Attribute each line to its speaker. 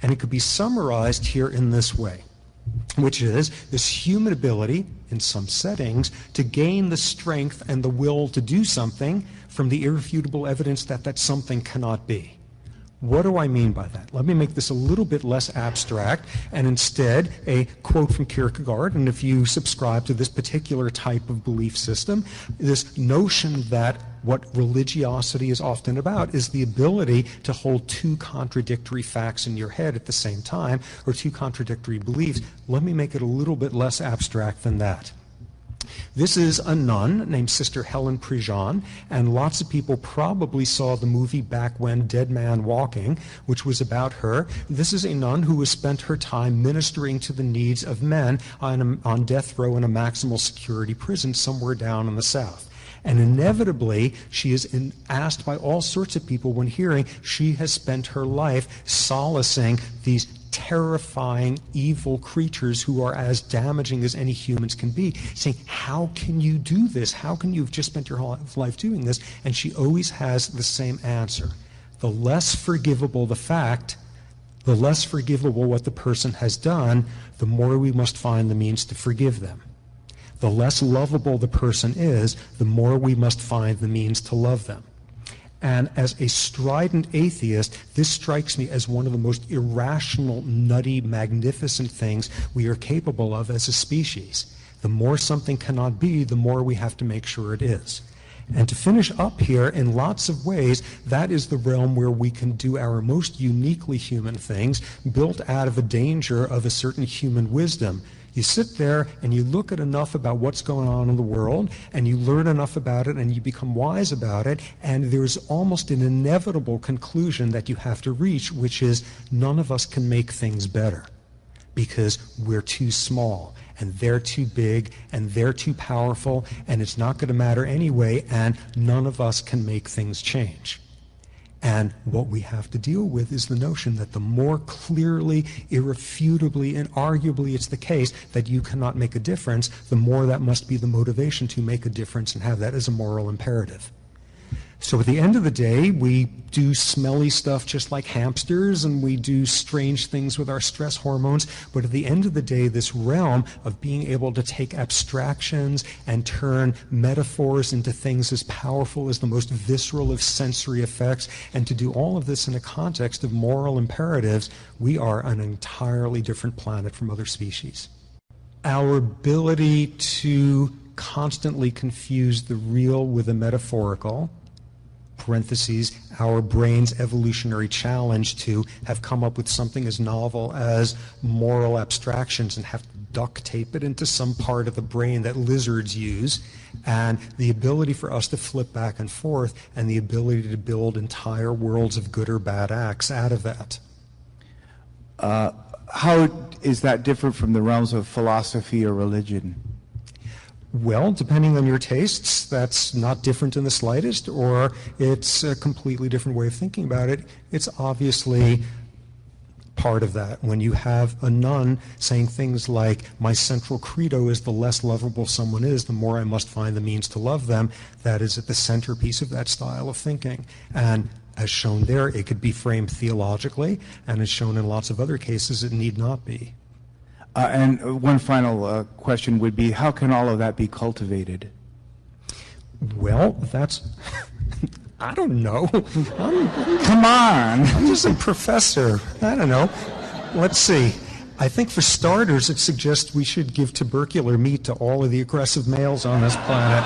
Speaker 1: And it could be summarized here in this way, which is this human ability in some settings to gain the strength and the will to do something from the irrefutable evidence that that something cannot be. What do I mean by that? Let me make this a little bit less abstract and instead a quote from Kierkegaard. And if you subscribe to this particular type of belief system, this notion that what religiosity is often about is the ability to hold two contradictory facts in your head at the same time, or two contradictory beliefs. Let me make it a little bit less abstract than that. This is a nun named Sister Helen Prejean, and lots of people probably saw the movie back when, Dead Man Walking, which was about her. This is a nun who has spent her time ministering to the needs of men on death row in a maximal security prison somewhere down in the South. And inevitably, she is asked by all sorts of people when hearing she has spent her life solacing these terrifying, evil creatures who are as damaging as any humans can be, saying, how can you do this? How can you have just spent your whole life doing this? And she always has the same answer. The less forgivable the fact, the less forgivable what the person has done, the more we must find the means to forgive them. The less lovable the person is, the more we must find the means to love them. And as a strident atheist, this strikes me as one of the most irrational, nutty, magnificent things we are capable of as a species. The more something cannot be, the more we have to make sure it is. And to finish up here, in lots of ways, that is the realm where we can do our most uniquely human things, built out of a danger of a certain human wisdom. You sit there and you look at enough about what's going on in the world, and you learn enough about it, and you become wise about it, and there's almost an inevitable conclusion that you have to reach, which is none of us can make things better because we're too small, and they're too big, and they're too powerful, and it's not going to matter anyway, and none of us can make things change. And what we have to deal with is the notion that the more clearly, irrefutably, and arguably it's the case that you cannot make a difference, the more that must be the motivation to make a difference and have that as a moral imperative. So at the end of the day, we do smelly stuff just like hamsters, and we do strange things with our stress hormones, but at the end of the day, this realm of being able to take abstractions and turn metaphors into things as powerful as the most visceral of sensory effects, and to do all of this in a context of moral imperatives, we are an entirely different planet from other species. Our ability to constantly confuse the real with the metaphorical, parentheses, our brain's evolutionary challenge to have come up with something as novel as moral abstractions and have to duct tape it into some part of the brain that lizards use, and the ability for us to flip back and forth, and the ability to build entire worlds of good or bad acts out of that.
Speaker 2: How is that different from the realms of philosophy or religion?
Speaker 1: Well, depending on your tastes, that's not different in the slightest, or it's a completely different way of thinking about it. It's obviously part of that. When you have a nun saying things like, my central credo is the less lovable someone is, the more I must find the means to love them, that is at the centerpiece of that style of thinking. And as shown there, it could be framed theologically, and as shown in lots of other cases, it need not be.
Speaker 2: And one final question would be, how can all of that be cultivated?
Speaker 1: Well, that's, I don't know.
Speaker 2: Come on.
Speaker 1: I'm just a professor. I don't know. Let's see. I think for starters, it suggests we should give tubercular meat to all of the aggressive males on this planet.